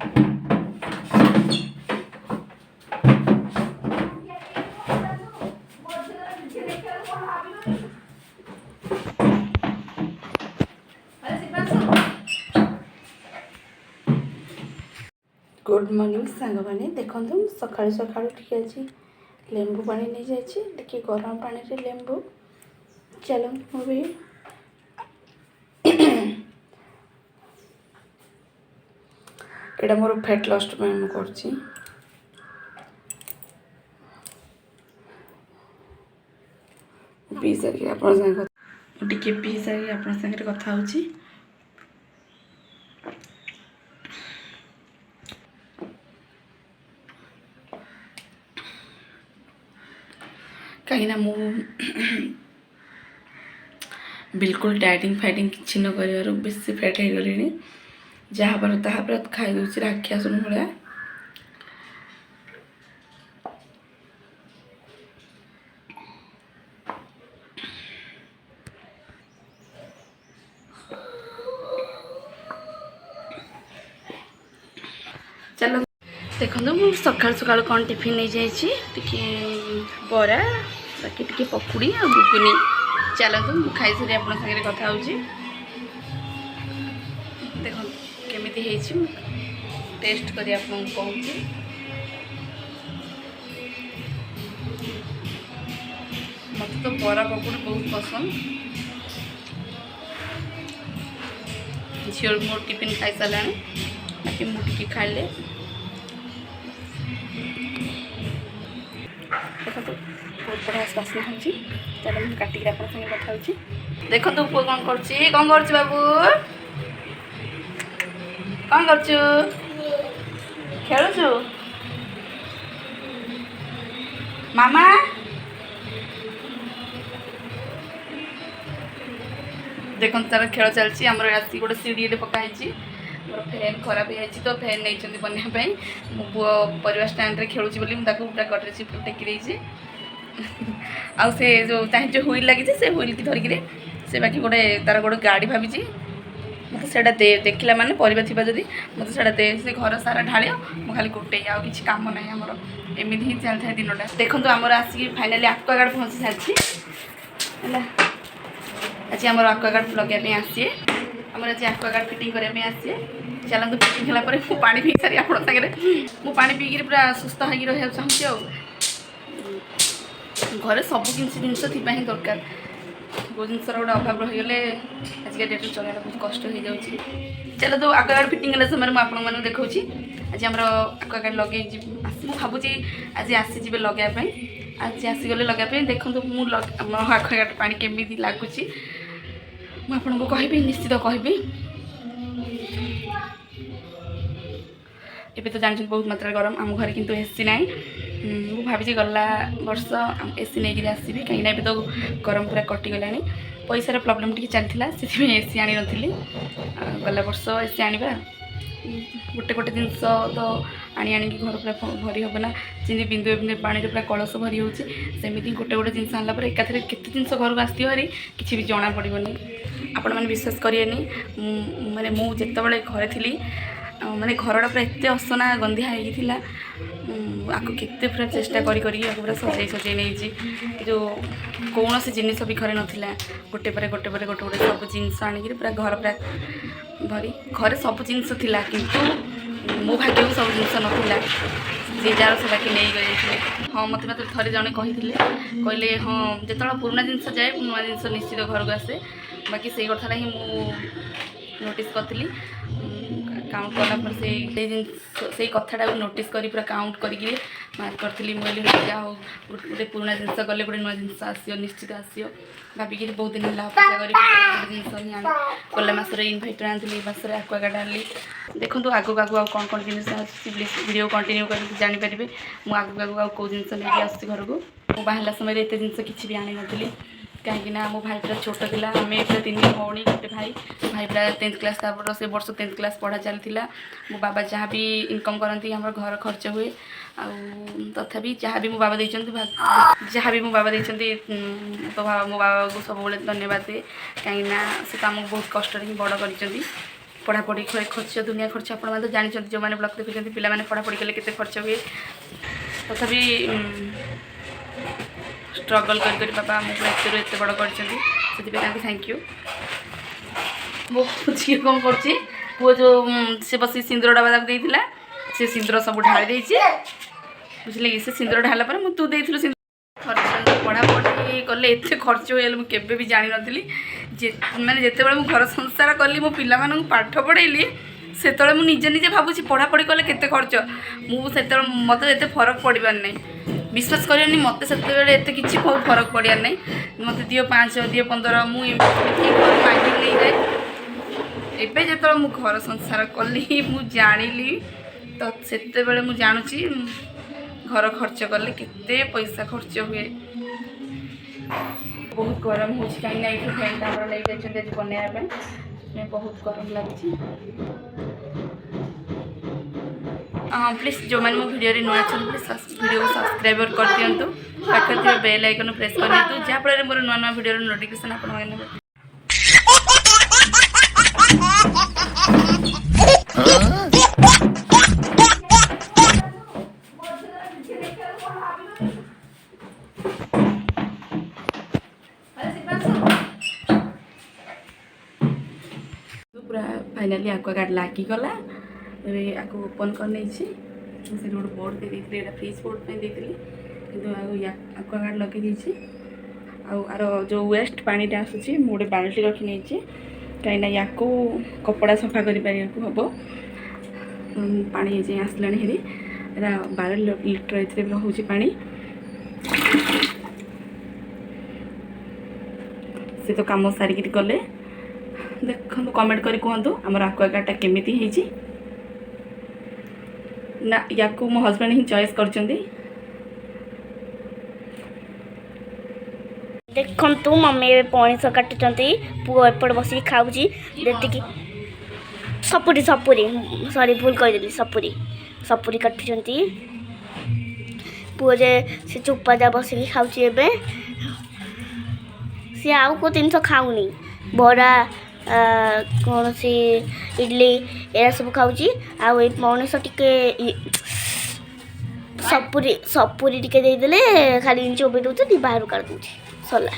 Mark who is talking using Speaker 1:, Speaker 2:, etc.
Speaker 1: Good morning सांग मैंने देखो सका सका आज लेंबू पानी नहीं जाइए गरम पानी रे लेंबू चलो मुझे यहाँ मोर फैट लॉस कर पी सारी आप पी सारी आप कथा हो कहीं मु बिल्कुल डाइटिंग फाइटिंग किसी न कर बेसी फैट हो गली जहाँ पर ताहा पर खाई दूसरी राक्षस भाया चलो देखो मुझे सका सका कौन टिफिन नहीं जाइए बरा बाकी टी पकुड़ी आ गुगुनी चलतु मुझे खाई सारी आप कथा हो देखो केमी टेस्ट कर कहूँ मत तो बरा पकुड़ी बहुत पसंद झील मोर टिफिन खाई सारा बाकी मुझे खाइले देखो बहुत बढ़िया बास्ना हो चलो मुझे काटिक आप कथा हो देखो तू पुआ कौन कर बाबू कौन कर खेलु मामा देखो तार खेल चलती आम आसी गोटे सीढ़ी पकाई मोर फैन खराब हो तो फैन नहीं बनवाई मो पु परिवार स्टैंड रे खेलुची बोली मुझे पूरा गटर चिप टेकी आउ से जो चाहे जो हुईल लगी से हुईल की धरिकी से बाकी गोटे तार गोटे गाड़ी भाभी मत से देखला माने परिवार थी जदि मत से से घर सारा ढाल मुझे खाली गोटे आउ किसी काम ना आमर एमती ही चलता है दिनटा देखो आमर आसिक फाइनाली आक्वागार्ड पहुँची सारी है आज आम आक्वागार्ड लगे आसी आम आज आक्वागार्ड फिटिंग करने आसी चलते फिटिंग होगापर मुझे पा पी सारी आप मुझे पा पीकि पूरा सुस्थ हो रहा चाहूँगी घरे सब जिनस ही दरकार बहुत जिनसर गोटे अभाव रहीगले आजिका डेट्रे चलना बहुत कष्ट हो जाऊँगी चलो तो आक्वागार्ड फिटिंग होगा समय मुझे देखा आज आम आक्वागार्ड लगे मुझे भावुँ आज आसीजे लगेवाई आज आसीगले लगे देखो मुझे आक्वागार्ड पानी केमी लगुच मुझे कहि निश्चित कहि एबे तो जानते बहुत मात्रा गरम आम घर किंतु एसी ना मुझे भावी गला वर्ष एसी नहीं आसबि कहीं तो गरम पूरा कटिगला पैसार प्रोब्लेम टी चलता से एसी आनी नी गला वर्ष एसी आने गोटे गोटे जिनस तो आनी आनिक घर पूरा भरी हम ना जमी बिंदु बिंदु पानी पूरा कलश भरी होमती गोटे गोटे जिन आनला एकाथरे केते जिन घर को आसो हारी किसी भी जना पड़ोनी आपण मैंने विश्वास करेनि माने मु जेतबेले घरे थी माने घरटा पूरा एत असना गंधिया होता आपको केते पूरा चेष्टा करी पूरा सजाई सजाई नहीं जो कौन से जिनस भी घरे नाला गोटे पर गोटे पर गोटे गोटे सब जिनस आनिक पूरा घर पूरा भरी घरे सब जिनस थिला किंतु मो भाग्य को सब जिनस नाला जे जार से बाकी नहीं गए हाँ मत थे जड़े कही कहले हाँ जो पुराना जिनस जाए नुआ जिनस निश्चित घर को आसे बाकी से कथा ही मुझे नोटिस करी काउंट कलापर से कथाटा नोटिस करी पूरा काउंट करके मार्क करी मुझे जहाँ हो गोटे पुराना जिनस गले गोटे नुआ जिनस आसो निश्चित आसो भाविकी बहुत दिन है अपेक्षा कर जिनस ही आनी गला मसरे इनभर्टर आनी मसरे आक्वागार्ड आनी देखो आगू आगू आ कौन कौन जिन वीडियो कंटिन्यू कर जानीपर मुझे आगू आगू कौ जिन नहीं आस घर को मुझे बाहर समय एत जिन किसी भी आनी नी कहीं मो भाई पूरा छोट था आम पूरा 3 भौणी गोटे भाई पूरा 10th क्लास से वर्ष 10th क्लास पढ़ा चलता मो बाबा जहाँ भी इनकम करती आम घर खर्च हुए तथापि जहाँ भी मो बाबा जहाँ भी मो बाबा तो मो बाबा को सब धन्यवाद दे कहीं से आमको बहुत कष्ट ही बड़ कर पढ़ापढ़ी खर्च दुनिया खर्च आप जानते जो मैंने ब्लॉग देखुं पे पढ़ापढ़ी कले केते खर्च हुए तथापि स्ट्रगल कर बाबा आमको एत बड़ कर थैंक यू। मो झी कौन कर पुओ जो से बस सिंदूर डबा देता से सिंदूर सब ढाई देती बुझे कि से सिंदूर ढाला पर तू दे पढ़ापढ़ी कले एत खर्च हुए मुझे भी जानी नी मैंने जिते बड़े घर संसार कली मो पिला पाठ पढ़ेली से मुझे निजे भावुँ पढ़ापढ़ी कले केते खर्च मुझे मत एत फरक पड़ार नहीं विश्वास करनी मत से किसी बहुत फरक पड़ार नहीं मत दियो 5 दियो 15 मुझे मांगी नहीं जाए एबे जो मु घर संसार कली मु जानिली तो सेते बेले मु जानूची घर खर्च कले केते पैसा खर्च हुए। बहुत गरम हो कहीं फैन आम नहीं जाइए बनवाई बहुत गरम लगी। हाँ प्लीज जो मैंने मो वीडियो नुआ प्लीज वीडियो को सब्सक्राइब कर दिंतु पाखे बेल आइकन प्रेस कर दिंतु जहाँफल मोर नुआ नुआ वीडियो नोटिफिकेशन आप पूरा फाइनाली एक्वागार्ड लागिगला आपको ओपन कर नहीं से गोटे बोर्ड दे देते फ्रिज बोर्ड पे देती कि एक्वागार्ड लगे आर जो वेस्ट पानीटा आसूँ मुझे बाल्टी रखी नहीं कहीं या कपड़ा सफा कर हम पा आसला हेरी 12 लिटर हो पानी से तो कम सारिकी गले देखो कमेंट करी कहतु आमर एक्वागार्डटा केमिति हेची ना या मो हस्बैंड ही चॉइस करचंदी।
Speaker 2: देखु मम्मी पणिस काटुंट पुओ एपट बस खाऊँगी देखिए सपुरी सपुरी सॉरी भूल कहीदेली सपुरी सपुरी काटुंट पुओ जे से चुपा जा बस खाऊँगी एबे सी आउ को जिन खाऊनी बरा कौन सी इडली एरा सब खाऊँगी आउ मनीष टिके सपुरी सपुरी टिके देदेले खाली चोबे दूसरी बाहर काट दूसरी सरला।